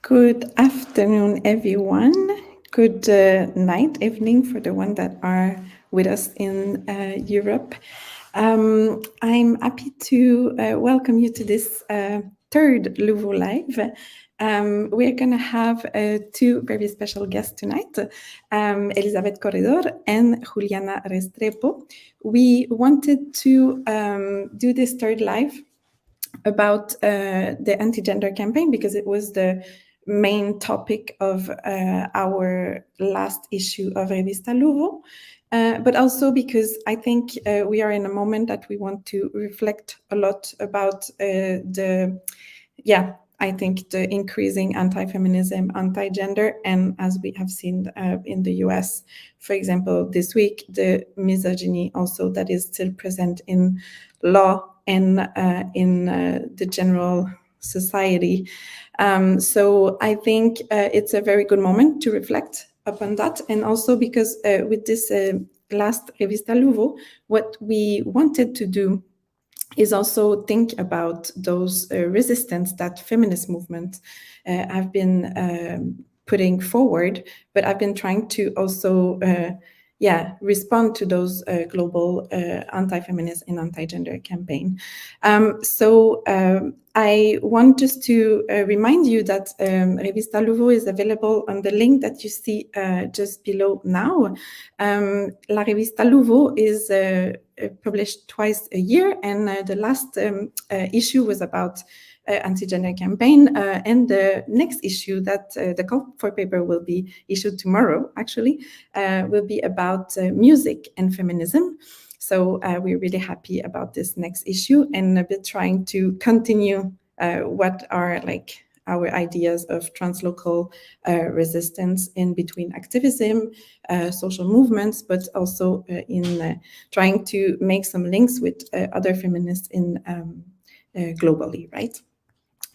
Good afternoon, everyone. Good night, evening for the ones that are with us in Europe. I'm happy to welcome you to this third Louvo Live. We're going to have two very special guests tonight, Elisabeth Corredor and Juliana Restrepo. We wanted to do this third live about the anti-gender campaign because it was the main topic of our last issue of Revista Louvo, but also because I think we are in a moment that we want to reflect a lot about I think the increasing anti-feminism, anti-gender, and as we have seen in the US, for example, this week, the misogyny also that is still present in law and in the general society. So I think it's a very good moment to reflect upon that. And also because with this last Revista Louvo, what we wanted to do is also think about those resistance that feminist movements have been putting forward, but I've been trying to also respond to those global anti-feminist and anti-gender campaign. So I want just to remind you that Revista Louvo is available on the link that you see just below now. La Revista Louvo is published twice a year, and the last issue was about anti-gender campaign, and the next issue that the call for paper will be issued tomorrow, actually, will be about music and feminism. So we're really happy about this next issue and a bit trying to continue what are like our ideas of translocal resistance in between activism, social movements, but also in trying to make some links with other feminists in globally, right?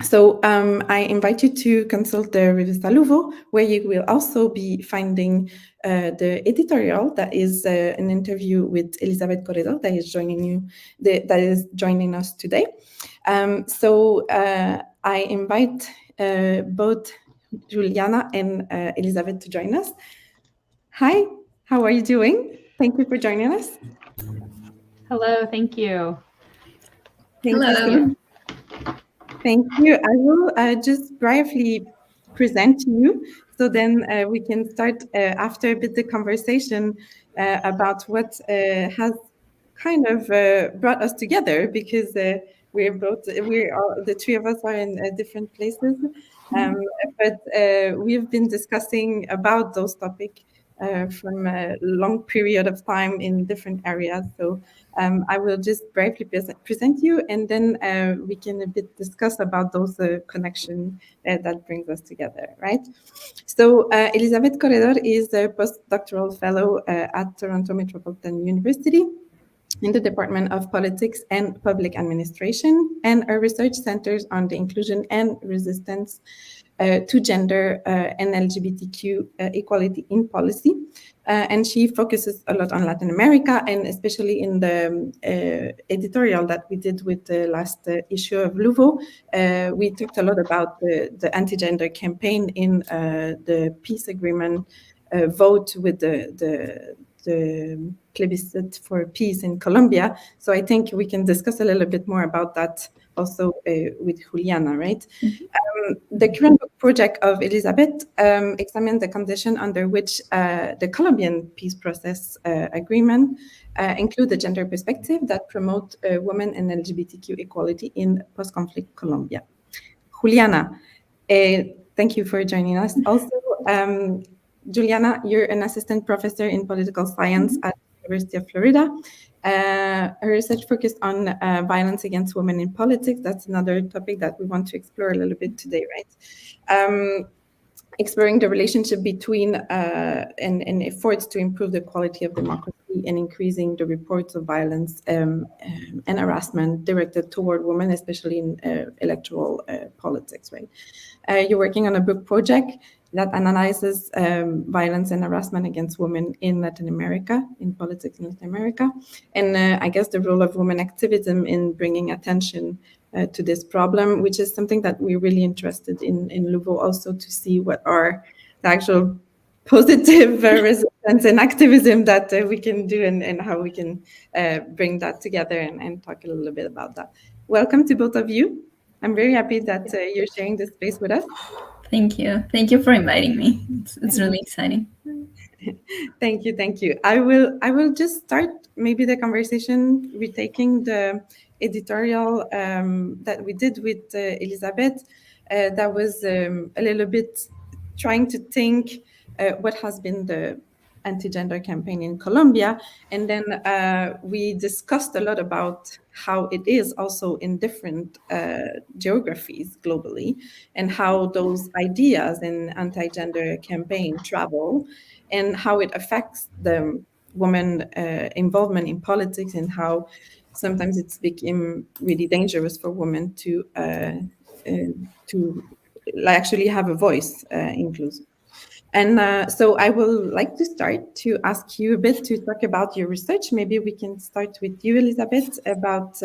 So I invite you to consult the Revista Louvo, where you will also be finding the editorial that is an interview with Elisabeth Corredor that is joining us today. So I invite both Juliana and Elisabeth to join us. Hi, how are you doing? Thank you for joining us. Hello, thank you. Hello. Thank you. I will just briefly present you, so then we can start after a bit the conversation about what has kind of brought us together, because the three of us are in different places, but we've been discussing about those topics from a long period of time in different areas. So I will just briefly present you, and then we can a bit discuss about those connections that brings us together, right? So Elisabeth Corredor is a postdoctoral fellow at Toronto Metropolitan University in the Department of Politics and Public Administration, and her research centers on the inclusion and resistance to gender and LGBTQ equality in policy. And she focuses a lot on Latin America, and especially in the editorial that we did with the last issue of Louvo, we talked a lot about the anti-gender campaign in the peace agreement vote with the plebiscite for peace in Colombia. So I think we can discuss a little bit more about that also with Juliana, right? The current book project of Elisabeth examines the condition under which the Colombian peace process agreement include the gender perspective that promote women and LGBTQ equality in post-conflict Colombia. Juliana, thank you for joining us. Also, Juliana, you're an assistant professor in political science at the University of Florida. Her research focused on violence against women in politics. That's another topic that we want to explore a little bit today, right? Exploring the relationship between and efforts to improve the quality of democracy and increasing the reports of violence and harassment directed toward women, especially in electoral politics, right? You're working on a book project that analyzes violence and harassment against women in Latin America, in politics in Latin America, and I guess the role of women activism in bringing attention to this problem, which is something that we're really interested in Louvo also, to see what are the actual positive resistance and activism that we can do, and how we can bring that together, and talk a little bit about that. Welcome to both of you. I'm very happy that you're sharing this space with us. Thank you. Thank you for inviting me. It's really exciting. Thank you. I will just start maybe the conversation retaking the editorial that we did with Elizabeth. That was a little bit trying to think what has been the anti-gender campaign in Colombia, and then we discussed a lot about how it is also in different geographies globally, and how those ideas in anti-gender campaign travel, and how it affects the woman involvement in politics, and how sometimes it's become really dangerous for women to actually have a voice inclusive. And so I will like to start to ask you a bit to talk about your research. Maybe we can start with you, Elizabeth, about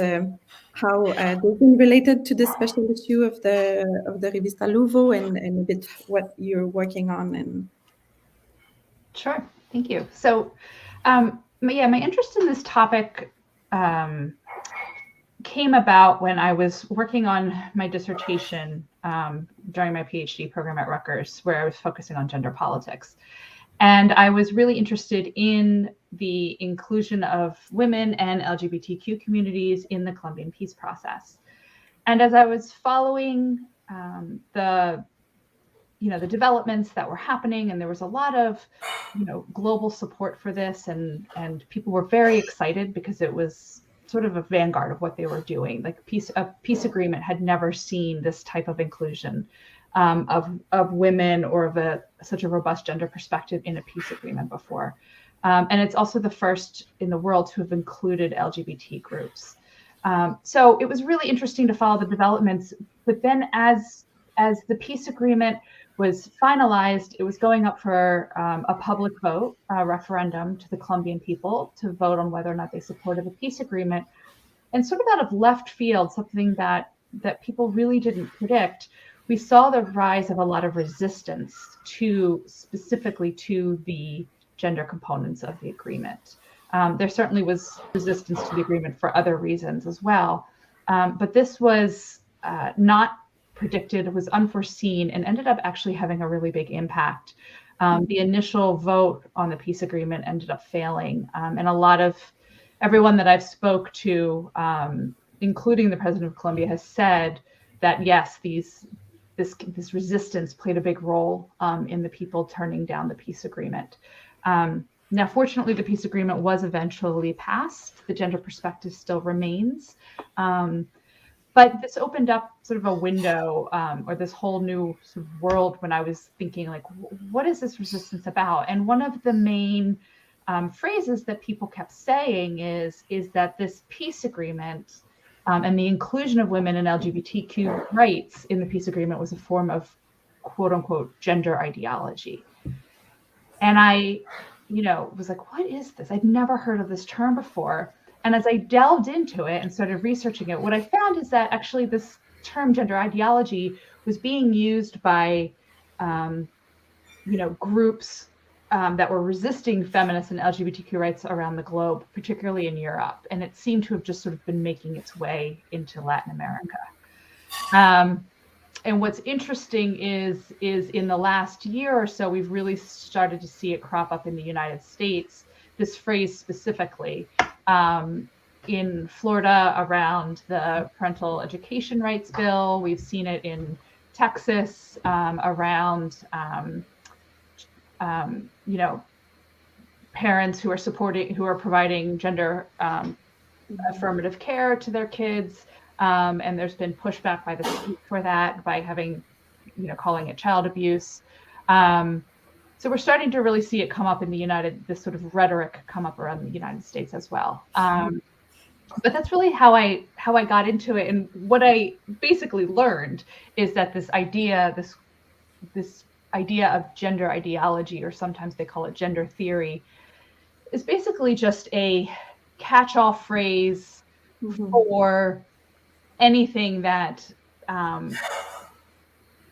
how they've been related to the special issue of the Revista Louvo, and a bit what you're working on. And Sure, thank you. So, my interest in this topic came about when I was working on my dissertation during my PhD program at Rutgers, where I was focusing on gender politics. And I was really interested in the inclusion of women and LGBTQ communities in the Colombian peace process. And as I was following the developments that were happening, and there was a lot of global support for this, and people were very excited because it was sort of a vanguard of what they were doing. Like a peace agreement had never seen this type of inclusion of women, or of such a robust gender perspective in a peace agreement before. And it's also the first in the world to have included LGBT groups. So it was really interesting to follow the developments. But then as the peace agreement was finalized, it was going up for a public vote, a referendum to the Colombian people to vote on whether or not they supported the peace agreement. And sort of out of left field, something that people really didn't predict, we saw the rise of a lot of resistance specifically to the gender components of the agreement. There certainly was resistance to the agreement for other reasons as well. But this was not predicted, it was unforeseen, and ended up actually having a really big impact. The initial vote on the peace agreement ended up failing, and a lot of everyone that I've spoke to, including the president of Colombia, has said that yes, this resistance played a big role in the people turning down the peace agreement. Now, fortunately, the peace agreement was eventually passed. The gender perspective still remains. But this opened up sort of a window, or this whole new sort of world, when I was thinking, like, what is this resistance about? And one of the main phrases that people kept saying is that this peace agreement and the inclusion of women and LGBTQ rights in the peace agreement was a form of quote unquote gender ideology. And I, was like, what is this? I'd never heard of this term before. And as I delved into it and started researching it, what I found is that actually this term gender ideology was being used by, groups that were resisting feminist and LGBTQ rights around the globe, particularly in Europe. And it seemed to have just sort of been making its way into Latin America. And what's interesting is in the last year or so, we've really started to see it crop up in the United States, this phrase specifically. In Florida around the parental education rights bill. We've seen it in Texas around, parents who are providing gender affirmative care to their kids. And there's been pushback by the state for that, by having, calling it child abuse. So we're starting to really see it come up in this sort of rhetoric come up around the United States as well. But that's really how I got into it. And what I basically learned is that this idea of gender ideology, or sometimes they call it gender theory, is basically just a catch-all phrase for anything that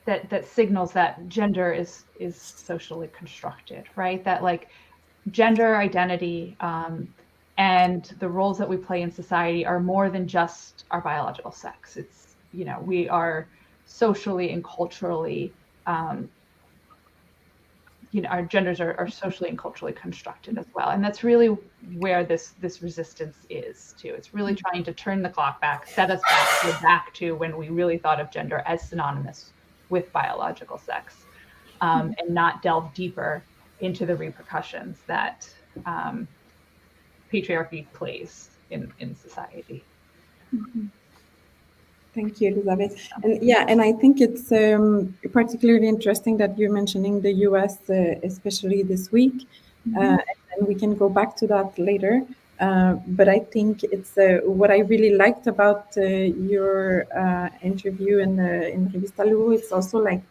that signals that gender is socially constructed, right? That like gender identity and the roles that we play in society are more than just our biological sex. It's, you know, we are socially and culturally, you know, our genders are socially and culturally constructed as well. And that's really where this resistance is too. It's really trying to turn the clock back, set us back to when we really thought of gender as synonymous with biological sex, and not delve deeper into the repercussions that patriarchy plays in society. Thank you, Elizabeth. And yeah, and I think it's particularly interesting that you're mentioning the US, especially this week. And we can go back to that later. But I think it's what I really liked about your interview in Revista Lugo. It's also like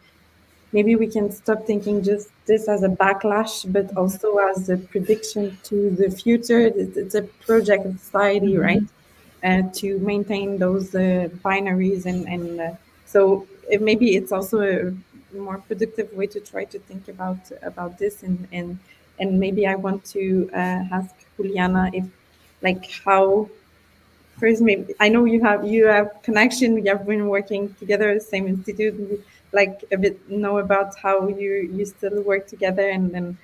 maybe we can stop thinking just this as a backlash, but also as a prediction to the future. It's a project of society, right? To maintain those binaries and so maybe it's also a more productive way to try to think about this and maybe I want to ask Juliana if like how first maybe I know you have connection, we have been working together same institute, like a bit know about how you still work together and then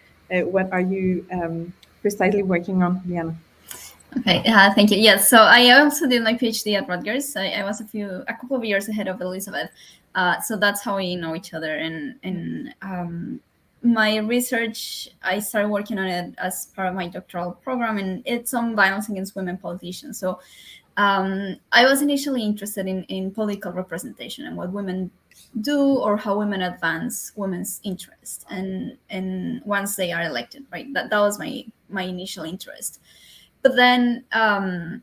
what are you precisely working on, Juliana? Okay, thank you. Yes, so I also did my PhD at Rutgers. I was a couple of years ahead of Elizabeth, so that's how we know each other. And my research, I started working on it as part of my doctoral program, and it's on violence against women politicians. So I was initially interested in political representation and what women do or how women advance women's interest, and once they are elected, right? That was my initial interest. But then I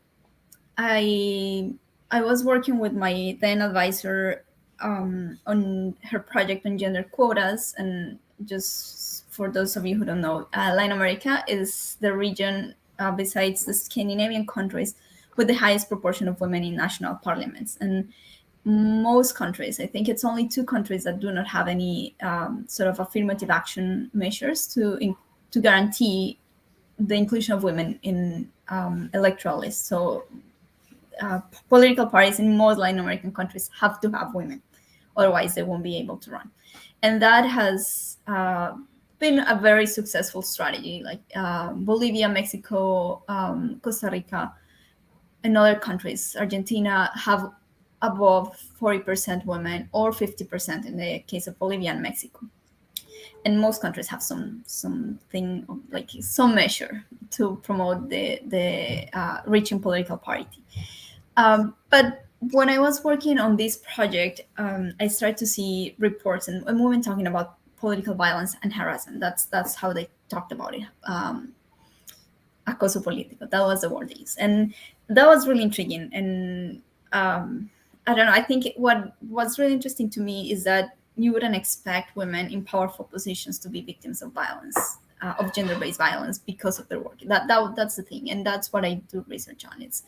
was working with my then advisor on her project on gender quotas. And just for those of you who don't know, Latin America is the region, besides the Scandinavian countries, with the highest proportion of women in national parliaments. And most countries, I think it's only 2 countries that do not have any sort of affirmative action measures to guarantee the inclusion of women in electoral lists. So political parties in most Latin American countries have to have women, otherwise they won't be able to run. And that has been a very successful strategy. Like Bolivia, Mexico, Costa Rica, and other countries, Argentina, have above 40% women or 50% in the case of Bolivia and Mexico. And most countries have something like some measure to promote the reaching political parity. But when I was working on this project, I started to see reports and women talking about political violence and harassment. That's how they talked about it. Acoso político. That was the word they used, and that was really intriguing. And I don't know. I think what's really interesting to me is that you wouldn't expect women in powerful positions to be victims of violence, of gender-based violence, because of their work. That's the thing, and that's what I do research on. It's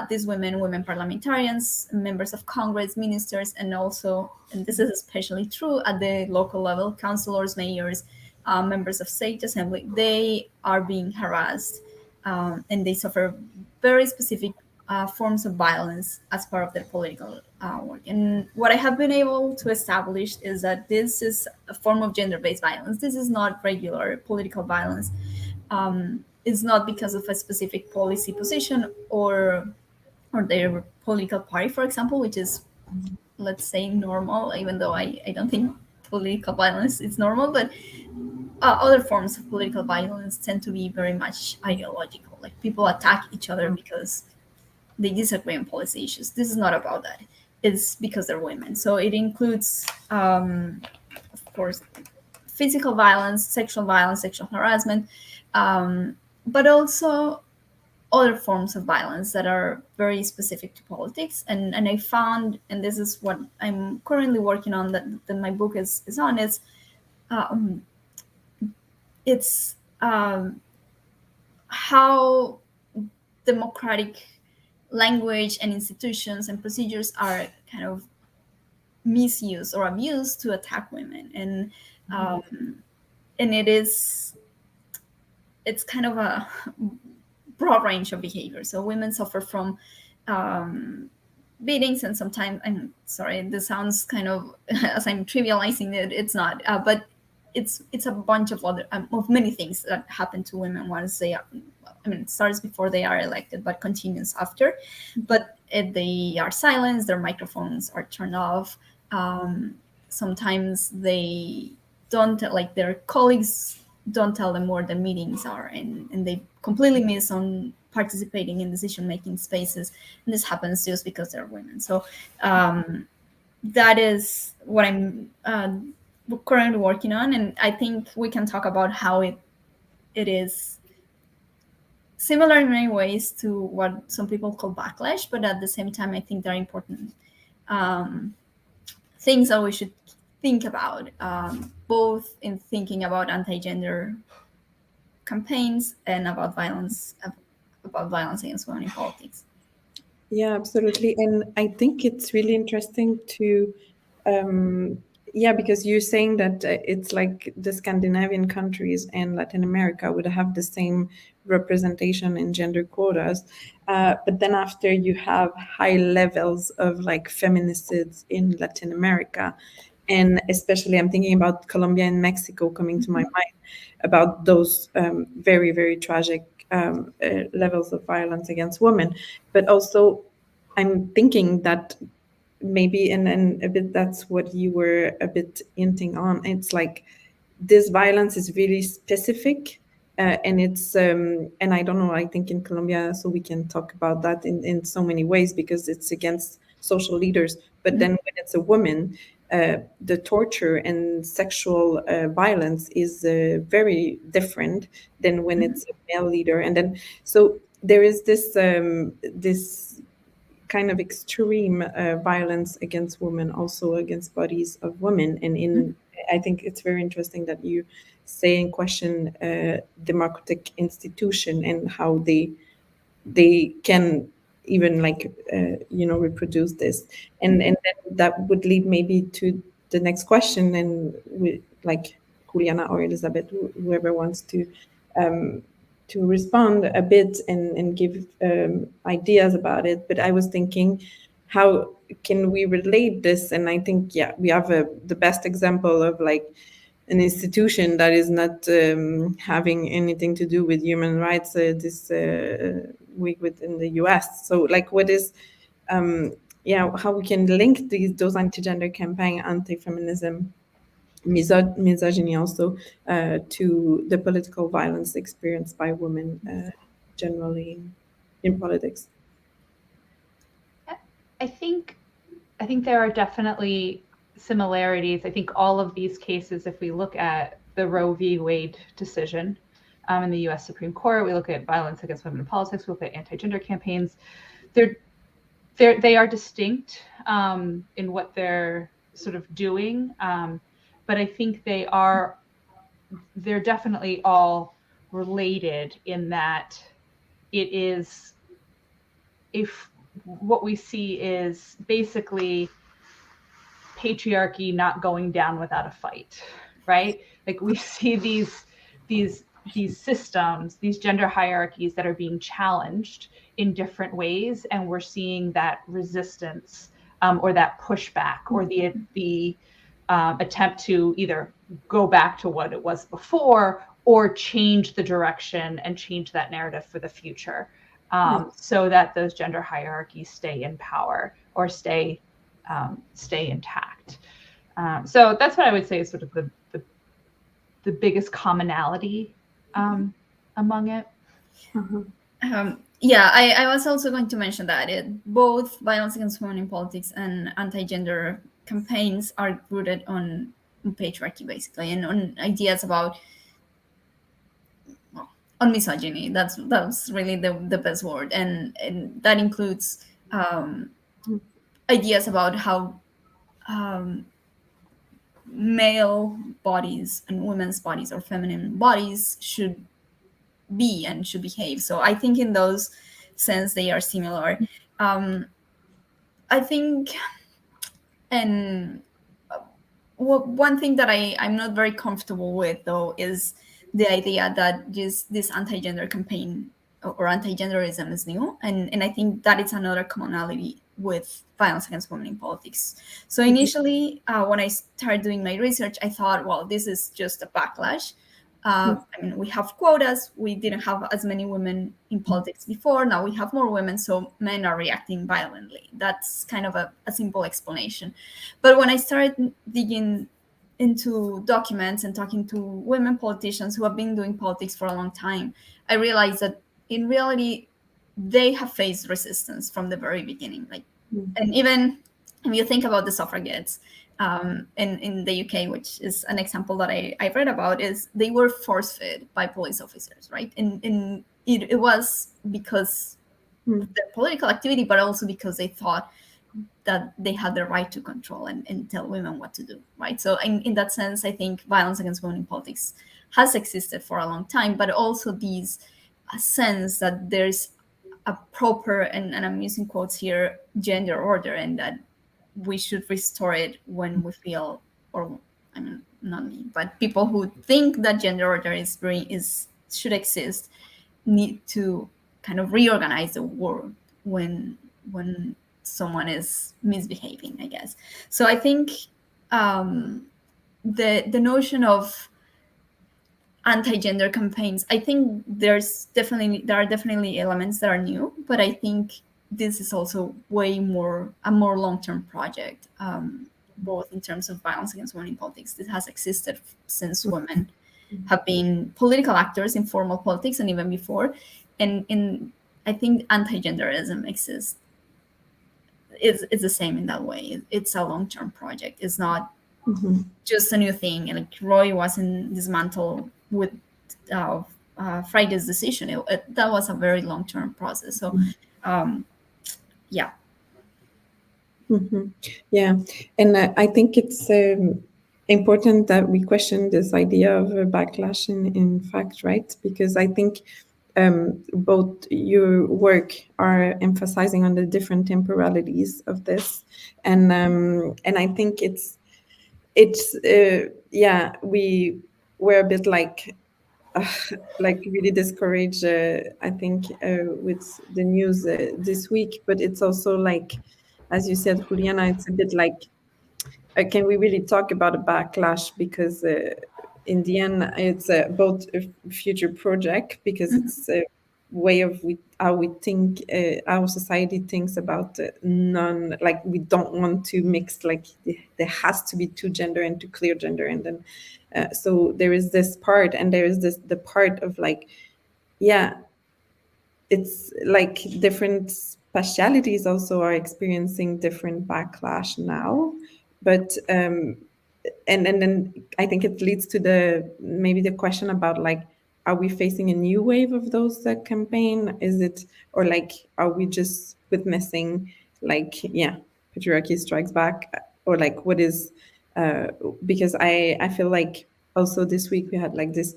these women parliamentarians, members of Congress, ministers, and also, and this is especially true at the local level, councillors, mayors, members of state assembly. They are being harassed, and they suffer very specific forms of violence as part of their political work. And what I have been able to establish is that this is a form of gender-based violence. This is not regular political violence. It's not because of a specific policy position or their political party, for example, which is, let's say, normal, even though I don't think political violence is normal. But other forms of political violence tend to be very much ideological. Like people attack each other because they disagree on policy issues. This is not about that. It's because they're women. So it includes, of course, physical violence, sexual harassment, but also other forms of violence that are very specific to politics. And I found, and this is what I'm currently working on, that my book is on, is how democratic language and institutions and procedures are kind of misused or abused to attack women, and it's kind of a broad range of behavior. So women suffer from beatings, and sometimes, I'm sorry, this sounds kind of as I'm trivializing it, it's not, but it's a bunch of other of many things that happen to women once they are, I mean, it starts before they are elected, but continues after. But if they are silenced, their microphones are turned off. Sometimes they don't, like, their colleagues don't tell them where the meetings are, and they completely miss on participating in decision-making spaces. And this happens just because they're women. So that is what I'm currently working on. And I think we can talk about how it is similar in many ways to what some people call backlash, but at the same time, I think there are important things that we should think about, both in thinking about anti-gender campaigns and about violence against women in politics. Yeah, absolutely. And I think it's really interesting to, because you're saying that it's like the Scandinavian countries and Latin America would have the same representation in gender quotas. But then after you have high levels of like feminicides in Latin America. And especially I'm thinking about Colombia and Mexico coming to my mind about those very, very tragic levels of violence against women. But also I'm thinking that maybe, and a bit that's what you were a bit hinting on, it's like this violence is really specific, and it's and I don't know, I think in Colombia, so we can talk about that in so many ways because it's against social leaders, but then when it's a woman, the torture and sexual violence is very different than when it's a male leader. And then so there is this kind of extreme violence against women, also against bodies of women. And I think it's very interesting that you say and question democratic institution and how they can even like reproduce this. And then that would lead maybe to the next question, and we like Juliana or Elizabeth, whoever wants to respond a bit and give ideas about it. But I was thinking, how can we relate this? And I think, we have the best example of like an institution that is not having anything to do with human rights this week within the US. So like what is, how we can link those anti-gender campaign, anti-feminism, misogyny also to the political violence experienced by women generally in politics. I think there are definitely similarities. I think all of these cases, if we look at the Roe v. Wade decision in the U.S. Supreme Court, we look at violence against women in politics, we look at anti-gender campaigns, they are distinct in what they're sort of doing. But I think they're definitely all related in that it is, if what we see is basically patriarchy not going down without a fight, right? Like we see these systems, these gender hierarchies that are being challenged in different ways, and we're seeing that resistance or that pushback or the attempt to either go back to what it was before or change the direction and change that narrative for the future, so that those gender hierarchies stay in power or stay intact. So that's what I would say is sort of the biggest commonality among it. I was also going to mention that both violence against women in politics and anti-gender campaigns are rooted on patriarchy, basically, and on ideas about on misogyny. That's really the best word, and that includes ideas about how male bodies and women's bodies or feminine bodies should be and should behave. So I think in those sense they are similar. I think, and one thing that I'm not very comfortable with, though, is the idea that this anti-gender campaign or anti-genderism is new. And I think that it's another commonality with violence against women in politics. So initially, when I started doing my research, I thought, well, this is just a backlash. I mean, we have quotas. We didn't have as many women in politics before. Now we have more women, so men are reacting violently. That's kind of a simple explanation. But when I started digging into documents and talking to women politicians who have been doing politics for a long time, I realized that in reality, they have faced resistance from the very beginning. And even if you think about the suffragettes, in the UK, which is an example that I read about, is they were force-fed by police officers, right? And it was because of their political activity, but also because they thought that they had the right to control and tell women what to do, right? So in that sense, I think violence against women in politics has existed for a long time, but also these sense that there's a proper, and I'm using quotes here, gender order, and that we should restore it when we feel, or I mean, not me, but people who think that gender order should exist need to kind of reorganize the world when someone is misbehaving, I guess. So I think the notion of anti-gender campaigns, I think there are definitely elements that are new, but I think this is also a more long-term project, both in terms of violence against women in politics. This has existed since women have been political actors in formal politics and even before. And I think anti-genderism exists. It's the same in that way. It's a long-term project. It's not just a new thing. And like Roy wasn't dismantled with Friday's decision. That was a very long-term process. So, yeah. Yeah, and I think it's important that we question this idea of a backlash in fact, right? Because I think both your work are emphasizing on the different temporalities of this, and I think it's we were a bit like really discouraged, I think, with the news this week. But it's also like, as you said, Juliana, it's a bit like, can we really talk about a backlash? Because in the end, it's both a future project, because it's a way of how we think, our society thinks about we don't want to mix, like there has to be two gender and two clear gender, and then so there is this part, and there is the part of like, yeah, it's like different specialities also are experiencing different backlash now, but and then I think it leads to maybe the question about like, are we facing a new wave of those campaign? Is it, or like, are we just witnessing like, patriarchy strikes back, or like what is because I feel like also this week we had like this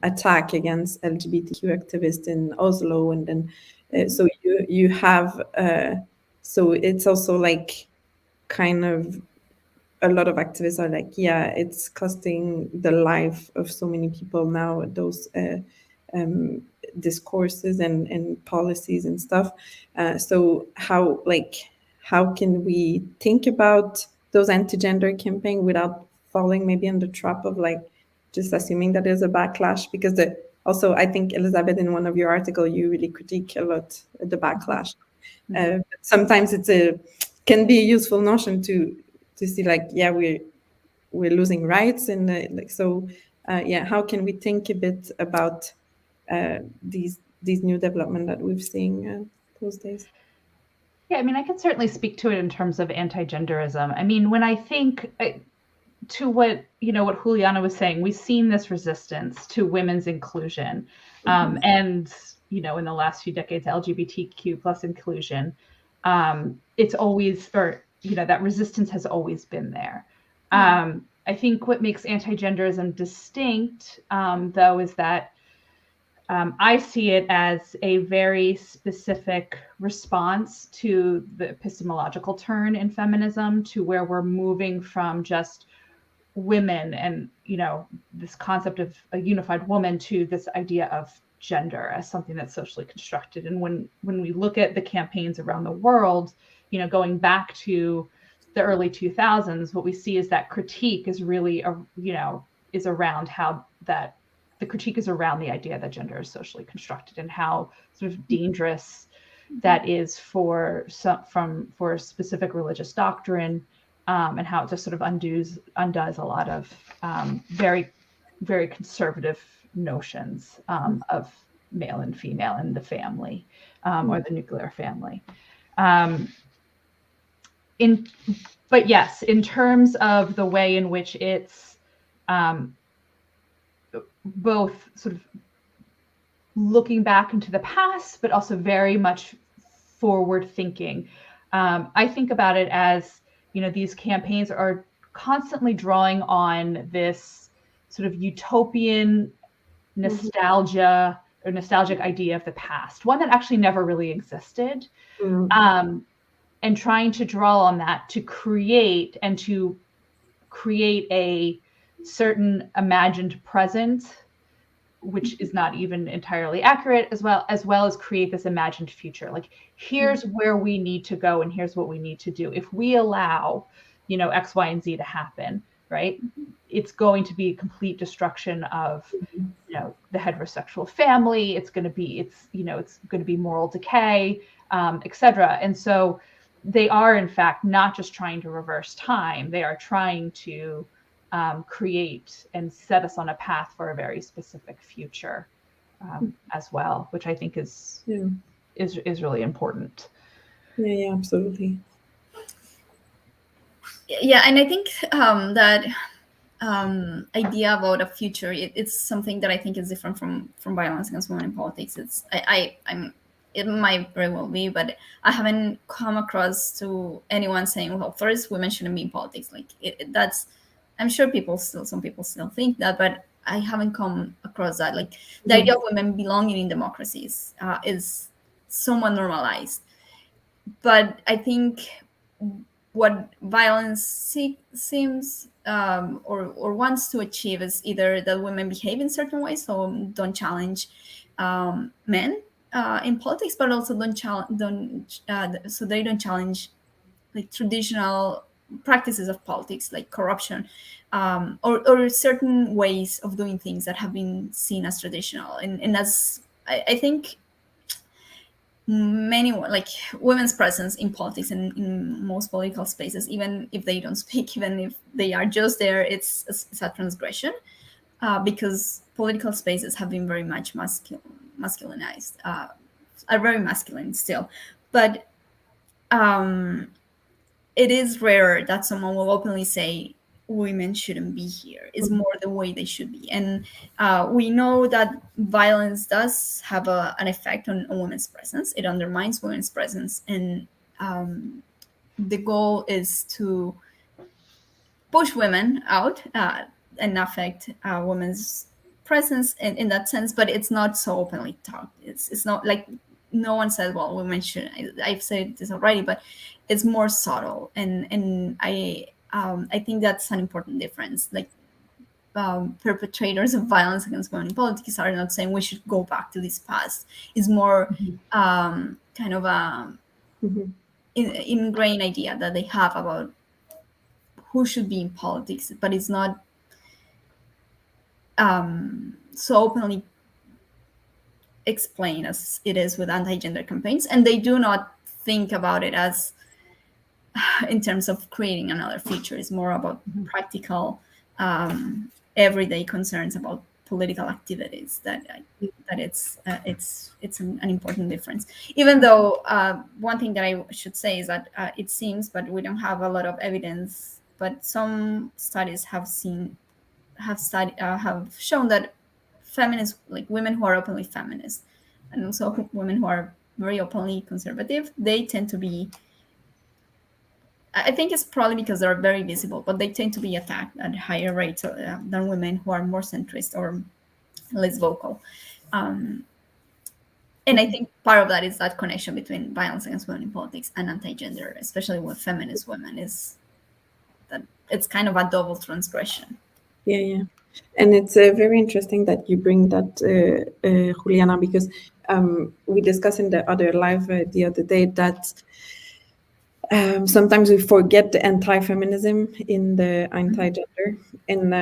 attack against LGBTQ activists in Oslo, and then so you have so it's also like kind of a lot of activists are like, it's costing the life of so many people now, those discourses and policies and stuff. So how can we think about those anti-gender campaign without falling maybe in the trap of like just assuming that there's a backlash? Because also I think, Elizabeth, in one of your articles, you really critique a lot the backlash. But sometimes can be a useful notion to see like, we're losing rights, and how can we think a bit about these new development that we've seen those days? Yeah, I mean, I can certainly speak to it in terms of anti-genderism. I mean, when I think to what Juliana was saying, we've seen this resistance to women's inclusion, and in the last few decades, LGBTQ plus inclusion. It's always, that resistance has always been there. I think what makes anti-genderism distinct, though, is that I see it as a very specific response to the epistemological turn in feminism, to where we're moving from just women and, you know, this concept of a unified woman to this idea of gender as something that's socially constructed. And when we look at the campaigns around the world, you know, going back to the early 2000s, what we see is that critique is really, you know, is around how that the critique is around the idea that gender is socially constructed and how sort of dangerous that is for for specific religious doctrine, and how it just sort of undoes a lot of very, very conservative notions of male and female and the family, or the nuclear family. But yes, in terms of the way in which it's both sort of looking back into the past, but also very much forward thinking. I think about it as, you know, these campaigns are constantly drawing on this sort of utopian nostalgia or nostalgic idea of the past, one that actually never really existed, and trying to draw on that to create a certain imagined present, which is not even entirely accurate, as well as create this imagined future. Like, here's where we need to go and here's what we need to do. If we allow, you know, X, Y, and Z to happen, right, it's going to be complete destruction of, you know, the heterosexual family. It's going to be moral decay, etc. And so they are, in fact, not just trying to reverse time. They are trying to create and set us on a path for a very specific future, as well, which I think is really important. Yeah, absolutely. Yeah, and I think that idea about a future, it's something that I think is different from violence against women in politics. I'm it might very well be, but I haven't come across to anyone saying, well, first, women shouldn't be in politics. Like, that's, I'm sure some people still think that, but I haven't come across that. Like, the idea of women belonging in democracies is somewhat normalized. But I think what violence seems or wants to achieve is either that women behave in certain ways, so don't challenge men in politics, but also so they don't challenge like traditional practices of politics, like corruption, or certain ways of doing things that have been seen as traditional. And that's, I think, many, like, women's presence in politics and in most political spaces, even if they don't speak, even if they are just there, it's a transgression, because political spaces have been very much masculinized, are very masculine still. But it is rare that someone will openly say women shouldn't be here. It's more the way they should be. And we know that violence does have an effect on women's presence. It undermines women's presence. And the goal is to push women out and affect women's presence in that sense. But it's not so openly talked. It's not like, no one said, well, women shouldn't. I've said this already, but it's more subtle. And I think that's an important difference. Like, perpetrators of violence against women in politics are not saying we should go back to this past. It's more kind of a ingrained idea that they have about who should be in politics, but it's not so openly explained as it is with anti-gender campaigns. And they do not think about it as in terms of creating another future. It's more about practical everyday concerns about political activities that it's an important difference. Even though one thing that I should say is that it seems, but we don't have a lot of evidence, but some studies have shown that feminists, like women who are openly feminist and also women who are very openly conservative, they tend to be, I think it's probably because they're very visible, but they tend to be attacked at higher rates than women who are more centrist or less vocal. And I think part of that is that connection between violence against women in politics and anti-gender, especially with feminist women, is that it's kind of a double transgression. Yeah. And it's very interesting that you bring that, Juliana, because we discussed in the other live the other day that sometimes we forget the anti-feminism in the anti-gender, and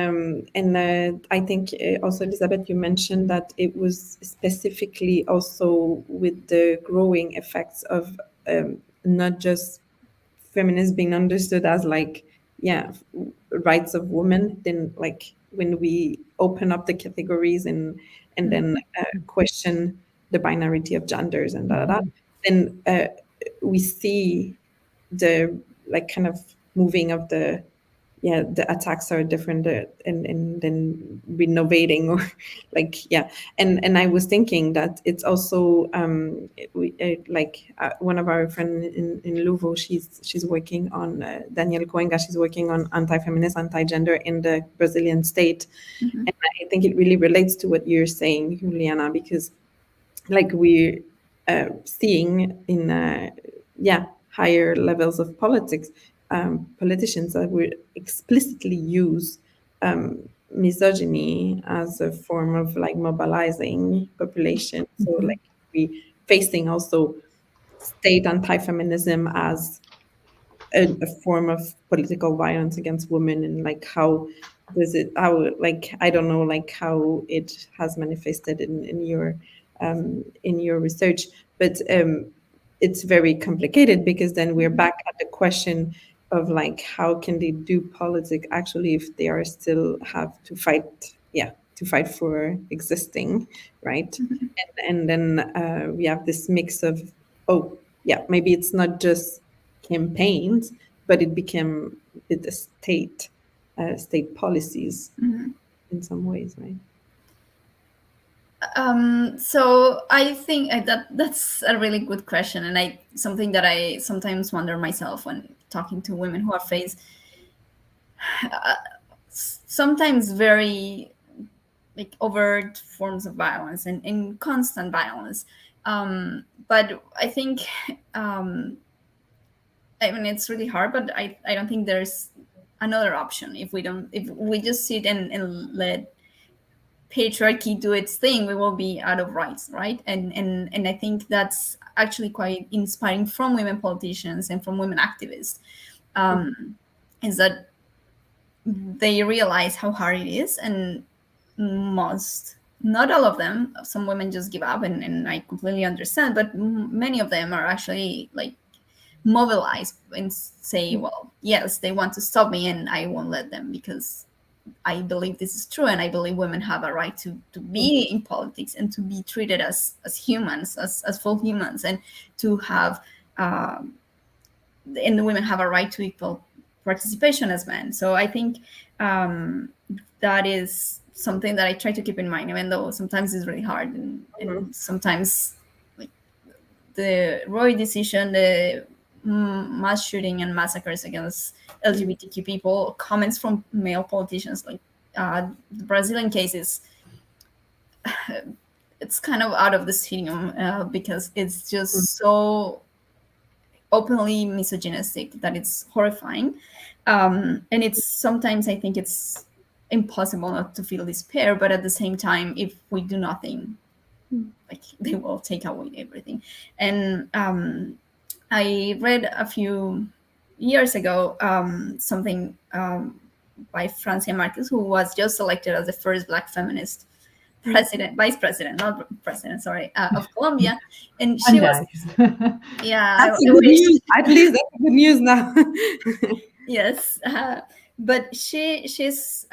I think also, Elizabeth, you mentioned that it was specifically also with the growing effects of not just feminism being understood as like, yeah, rights of women, then like when we open up the categories and then question the binarity of genders and then we see the like kind of moving of the attacks are different, and then renovating or like and I was thinking that it's also one of our friends in Louvo, she's working on Daniel Coenga, she's working on anti-feminist, anti-gender in the Brazilian state. And I think it really relates to what you're saying, Juliana, because like we're seeing in higher levels of politics, politicians that will explicitly use misogyny as a form of like mobilizing population. So like we facing also state anti-feminism as a form of political violence against women, and like how does it, how, like I don't know, like how it has manifested in your research, but it's very complicated, because then we're back at the question of like how can they do politics actually if they are still have to fight for existing, right? And then we have this mix of, maybe it's not just campaigns, but it became the state policies in some ways, right? So I think that's a really good question, and something that I sometimes wonder myself when talking to women who have faced sometimes very like overt forms of violence and constant violence. But I think I mean, it's really hard, but I don't think there's another option. If we just sit and let patriarchy do its thing, we will be out of rights, right? And I think that's actually quite inspiring from women politicians and from women activists, is that they realize how hard it is, and not all of them, some women just give up, and I completely understand, but many of them are actually like mobilize and say, well, yes, they want to stop me and I won't let them, because I believe this is true, and I believe women have a right to be in politics and to be treated as humans, as full humans, and to have and the women have a right to equal participation as men. So I think that is something that I try to keep in mind, even though sometimes it's really hard, and sometimes like the Roy decision, the mass shooting and massacres against LGBTQ people, comments from male politicians, like the Brazilian cases, it's kind of out of the stadium because it's just so openly misogynistic that it's horrifying. And it's sometimes, I think it's impossible not to feel despair, but at the same time, if we do nothing, like they will take away everything. And I read a few years ago something by Francia Marquez, who was just elected as the first Black feminist vice president, not president, sorry, of Colombia. And she was, that's good news. At least that's good news now. Yes, but she's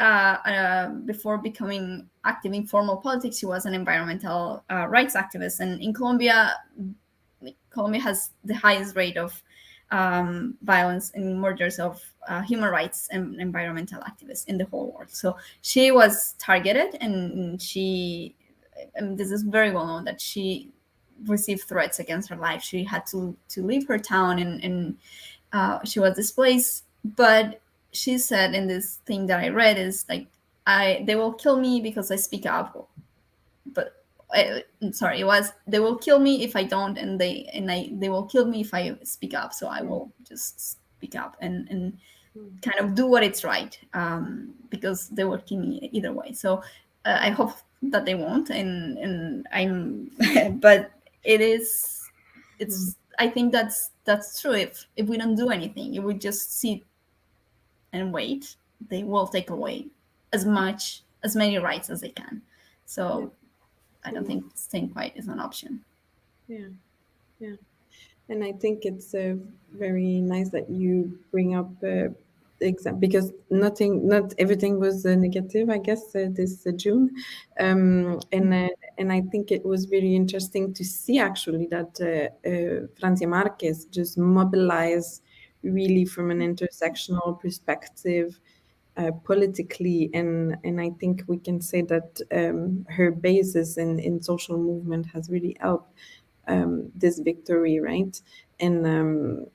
before becoming active in formal politics, she was an environmental rights activist, and in Colombia has the highest rate of violence and murders of human rights and environmental activists in the whole world. So she was targeted, and this is very well known, that she received threats against her life. She had to leave her town, and she was displaced. But she said in this thing that I read is like, they will kill me because I speak up, but sorry, it was they will kill me if I don't, and they will kill me if I speak up. So I will just speak up and kind of do what it's right, because they will kill me either way. So I hope that they won't, and I'm but it's I think that's true. If we don't do anything, if we just sit and wait, they will take away as many rights as they can. So I don't think staying quiet is an option. Yeah, yeah. And I think it's very nice that you bring up because not everything was negative, I guess, this June. And I think it was very interesting to see actually that Francia Marquez just mobilized really from an intersectional perspective, politically, and I think we can say that her basis in social movement has really helped this victory, right? And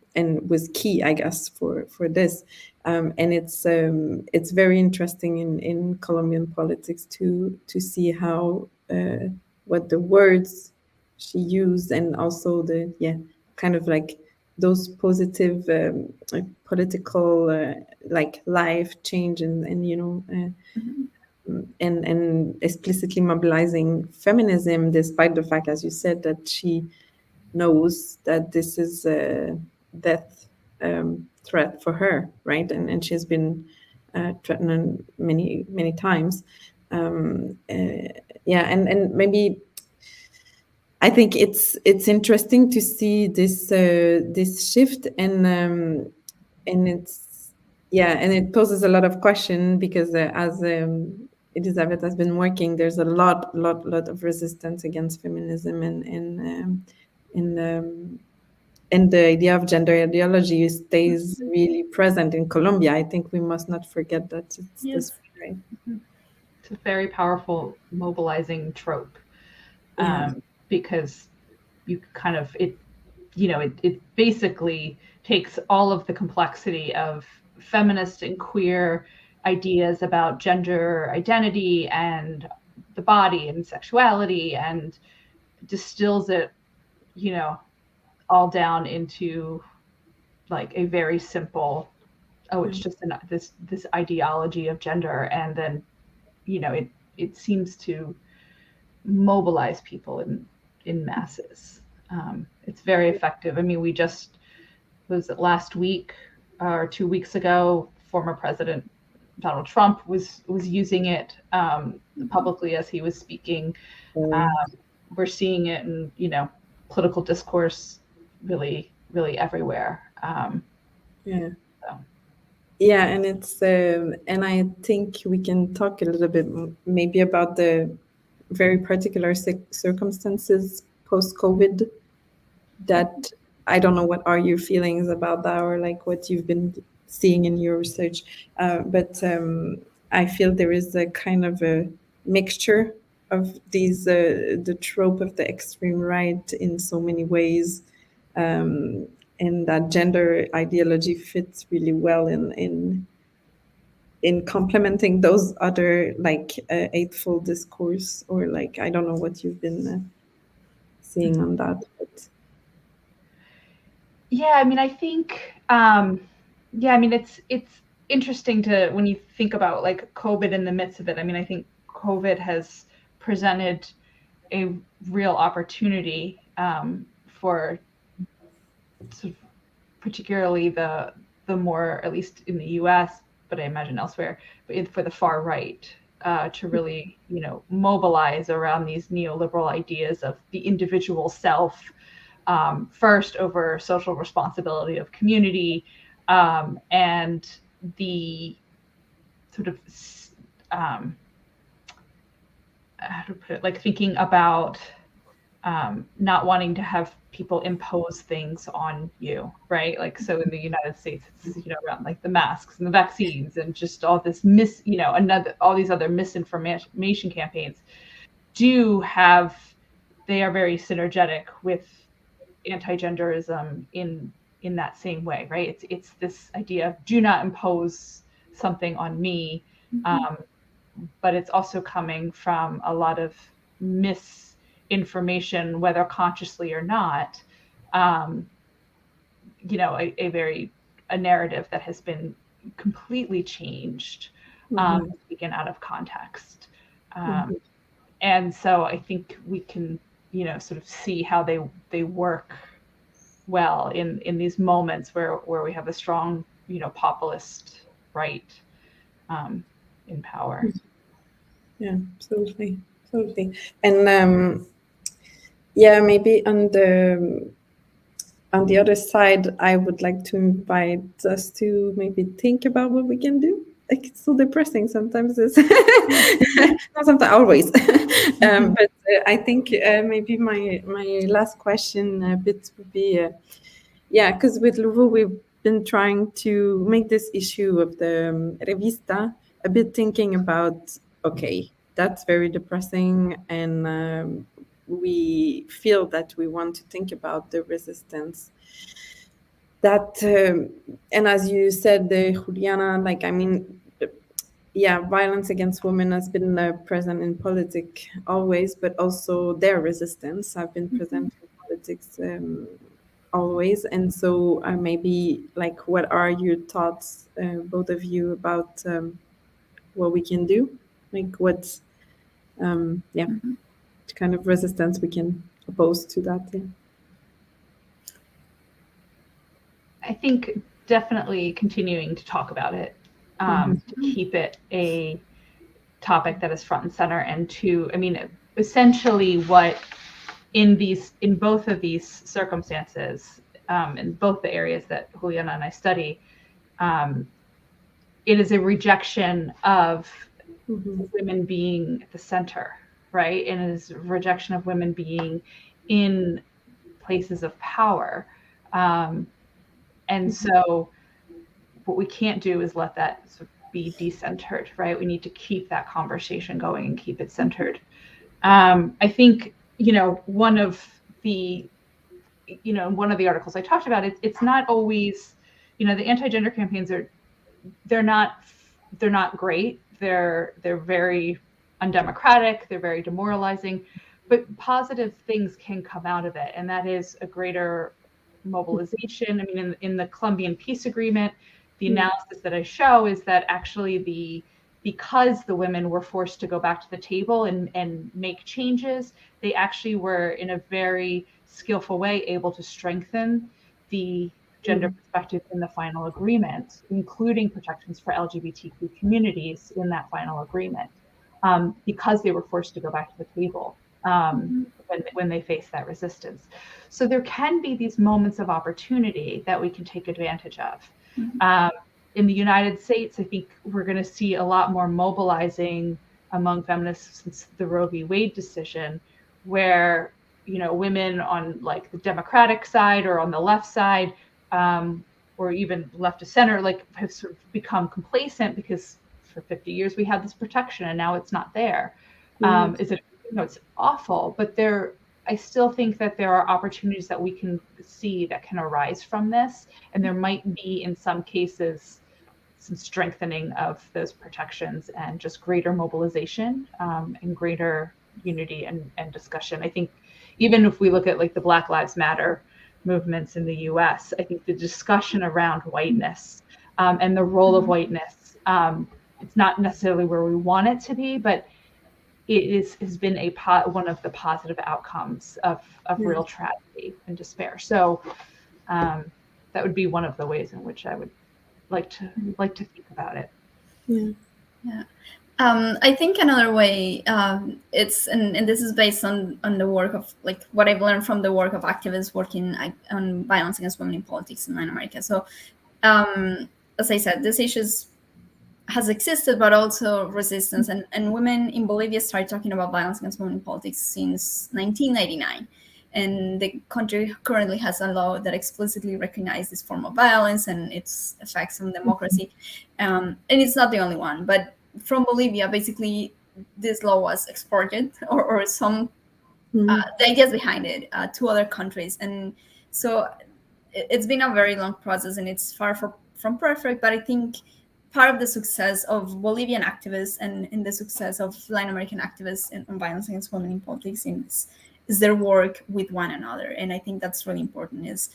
was key, I guess, for this. And it's very interesting in Colombian politics to see how what the words she used, and also the kind of like those positive political like life change, and and explicitly mobilizing feminism, despite the fact, as you said, that she knows that this is a death threat for her, right? And she's been threatened many times. And maybe I think it's interesting to see this shift, and it's and it poses a lot of question, because as Elizabeth has been working, there's a lot of resistance against feminism, and the idea of gender ideology stays really present in Colombia. I think we must not forget that it's this way, right? It's a very powerful mobilizing trope, because you kind of it basically takes all of the complexity of feminist and queer ideas about gender identity and the body and sexuality, and distills it, all down into like a very simple, it's just this ideology of gender, and then it seems to mobilize people in masses. It's very effective. I mean, we just was it last week or 2 weeks ago, former President Donald Trump was using it publicly as he was speaking. We're seeing it in political discourse really everywhere. And it's and I think we can talk a little bit maybe about the very particular circumstances post-COVID, that I don't know what are your feelings about that, or like what you've been seeing in your research, but I feel there is a kind of a mixture of these the trope of the extreme right in so many ways, and that gender ideology fits really well in complementing those other like eightfold discourse, or like I don't know what you've been seeing on that. But I mean, I think it's interesting to, when you think about like COVID in the midst of it. I mean, I think COVID has presented a real opportunity for sort of particularly the more, at least in the US, but I imagine elsewhere, but for the far right, to really mobilize around these neoliberal ideas of the individual self, first over social responsibility of community, and the sort of how to put it, like thinking about not wanting to have people impose things on you, right? Like, so in the United States, it's around like the masks and the vaccines and just all this all these other misinformation campaigns they are very synergetic with anti-genderism in that same way, right? It's this idea of do not impose something on me, but it's also coming from a lot of information, whether consciously or not, you know, a narrative that has been completely changed, taken out of context. And so I think we can, you know, sort of see how they work well in these moments where we have a strong, you know, populist right in power. Yeah, absolutely. And yeah, maybe on the other side, I would like to invite us to maybe think about what we can do. Like, it's so depressing sometimes. It's not sometimes, always. But I think maybe my last question a bit would be, yeah, because with Louvo, we've been trying to make this issue of the revista a bit thinking about, okay, that's very depressing, and we feel that we want to think about the resistance that and as you said, Juliana, like, I mean, yeah, violence against women has been present in politics always, but also their resistance have been present in politics always. And so maybe, like, what are your thoughts, both of you, about what we can do, like what kind of resistance we can oppose to that? I think definitely continuing to talk about it, to keep it a topic that is front and center, and to, I mean, essentially what in both of these circumstances, in both the areas that Juliana and I study, it is a rejection of women being at the center, right? And it is a rejection of women being in places of power. And so what we can't do is let that sort of be decentered, right? We need to keep that conversation going and keep it centered. I think, you know, one of the articles I talked about, it's not always, you know, the anti-gender campaigns they're not great. They're very undemocratic. They're very demoralizing, but positive things can come out of it. And that is a greater mobilization. I mean, in the Colombian peace agreement, the analysis that I show is that actually because the women were forced to go back to the table and make changes, they actually were, in a very skillful way, able to strengthen the gender perspective in the final agreement, including protections for LGBTQ communities in that final agreement, because they were forced to go back to the table when they face that resistance. So there can be these moments of opportunity that we can take advantage of. In the United States, I think we're going to see a lot more mobilizing among feminists since the Roe v. Wade decision, where, you know, women on like the Democratic side or on the left side, or even left to center, like, have sort of become complacent because for 50 years we had this protection and now it's not there. It's awful, but I still think that there are opportunities that we can see that can arise from this, and there might be, in some cases, some strengthening of those protections and just greater mobilization and greater unity and discussion. I think even if we look at like the Black Lives Matter movements in the US, I think the discussion around whiteness and the role of whiteness, it's not necessarily where we want it to be, but it has been one of the positive outcomes of real tragedy and despair. So that would be one of the ways in which I would like to think about it. I think another way, it's and this is based on the work of, like, what I've learned from the work of activists working on violence against women in politics in Latin America. So as I said, this issue has existed, but also resistance, and women in Bolivia started talking about violence against women in politics since 1999. And the country currently has a law that explicitly recognizes this form of violence and its effects on democracy. And it's not the only one, but from Bolivia, basically, this law was exported, or some the ideas behind it, to other countries. And so it's been a very long process, and it's far from perfect, but I think part of the success of Bolivian activists and in the success of Latin American activists on violence against women in politics is their work with one another. And I think that's really important, is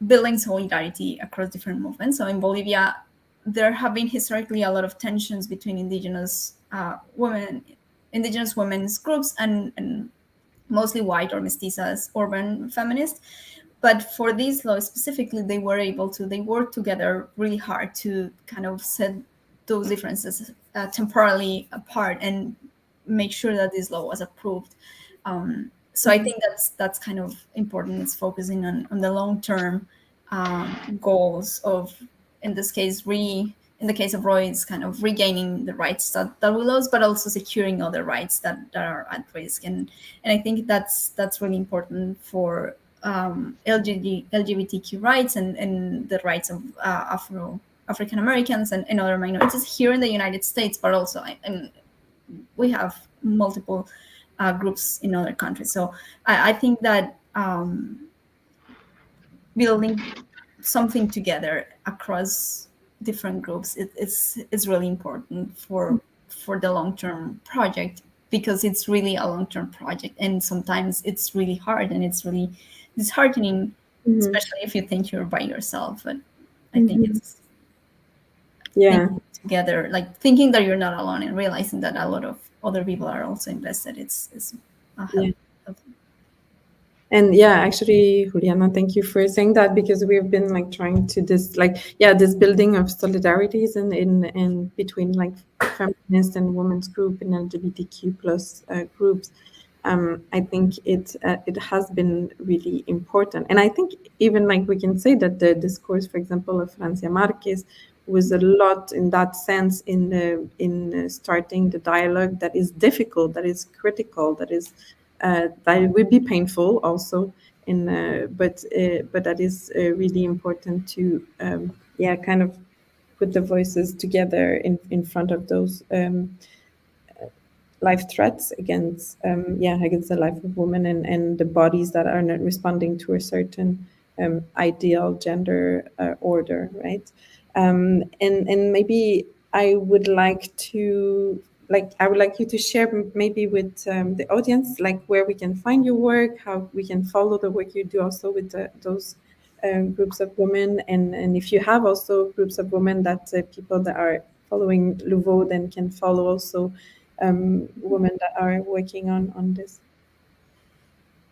building solidarity across different movements. So in Bolivia, there have been historically a lot of tensions between indigenous women's groups and mostly white or mestizas urban feminists. But for these laws specifically, they worked together really hard to kind of set those differences temporarily apart and make sure that this law was approved. So I think that's kind of important. It's focusing on the long-term goals of, in this case, in the case of Roy, it's kind of regaining the rights that we lost, but also securing other rights that are at risk. And I think that's really important for LGBTQ rights and the rights of African Americans and other minorities here in the United States, but also we have multiple groups in other countries. So I think that building something together across different groups is really important for the long-term project, because it's really a long-term project, and sometimes it's really hard and it's really disheartening, especially if you think you're by yourself. But I think it's together, like thinking that you're not alone and realizing that a lot of other people are also invested. It's And yeah, actually, Juliana, thank you for saying that, because we've been like trying to this building of solidarities in between like feminist and women's group and LGBTQ plus groups. I think it has been really important, and I think even like we can say that the discourse, for example, of Francia Marquez was a lot in that sense in starting the dialogue that is difficult, that is critical, that it would be painful also, but that is really important to kind of put the voices together in front of those life threats against the life of women and the bodies that are not responding to a certain ideal gender order, right? And maybe I would like you to share maybe with the audience, like where we can find your work, how we can follow the work you do also with those groups of women, and if you have also groups of women that people that are following Louveau then can follow also women that are working on this.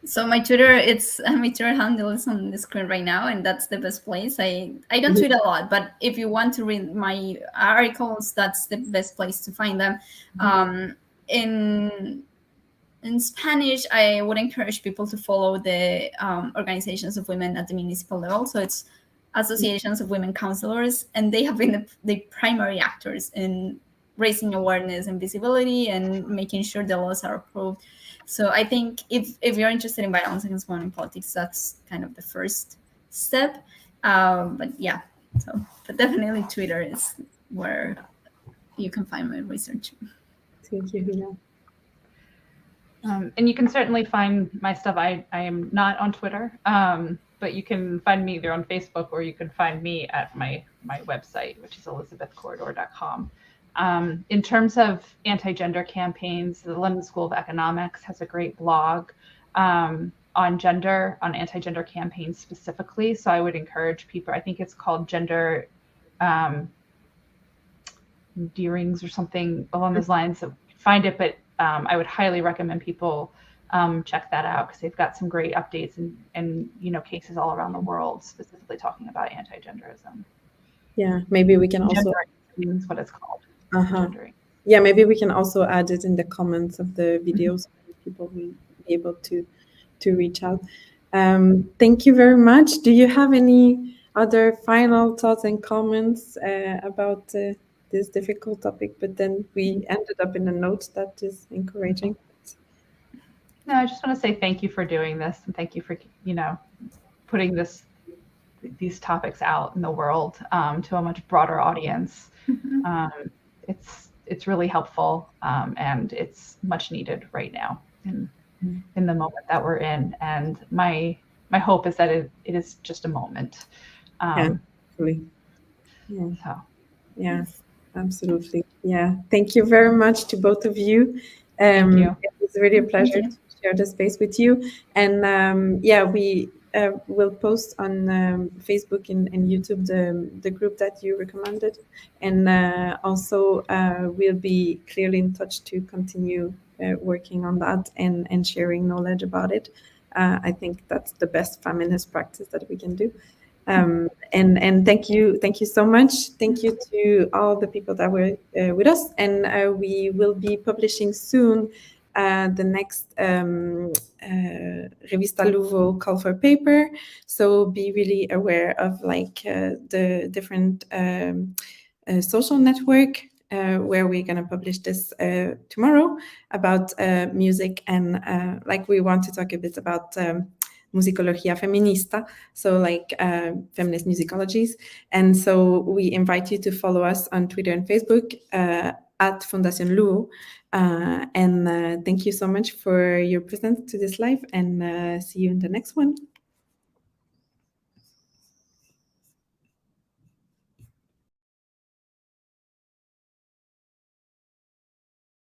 So my Twitter handle is on the screen right now, and that's the best place. I don't tweet a lot, but if you want to read my articles, that's the best place to find them. In Spanish, I would encourage people to follow the organizations of women at the municipal level. So it's associations of women councillors, and they have been the primary actors in raising awareness and visibility and making sure the laws are approved. So I think if you're interested in violence against women in politics, that's kind of the first step. But definitely Twitter is where you can find my research. Thank you, and you can certainly find my stuff. I am not on Twitter, but you can find me either on Facebook, or you can find me at my website, which is elizabethcorredor.com. In terms of anti-gender campaigns, the London School of Economics has a great blog on anti-gender campaigns specifically. So I would encourage people, I think it's called Gender Dearings or something along those lines. So find it, but I would highly recommend people check that out, because they've got some great updates and cases all around the world specifically talking about anti-genderism. Yeah, maybe we can also. That's what it's called. Yeah, maybe we can also add it in the comments of the videos, so people will be able to reach out. Thank you very much. Do you have any other final thoughts and comments about this difficult topic? But then we ended up in a note that is encouraging. No, I just want to say thank you for doing this, and thank you for putting these topics out in the world to a much broader audience. It's really helpful, and it's much needed right now in the moment that we're in. And my hope is that it is just a moment. Absolutely. Absolutely. Yeah. Thank you very much to both of you. Thank you. It was really a pleasure to share the space with you. And yeah, we will post on Facebook and YouTube the group that you recommended, and also we'll be clearly in touch to continue working on that and sharing knowledge about it. I think that's the best feminist practice that we can do. And thank you so much. Thank you to all the people that were with us, and we will be publishing soon the next Revista Luvo call for paper. So be really aware of like the different social network where we're going to publish this tomorrow about music, and like we want to talk a bit about musicologia feminista, so like feminist musicologies. And so we invite you to follow us on Twitter and Facebook at Fundación Luvo. And thank you so much for your presence to this live, and see you in the next one.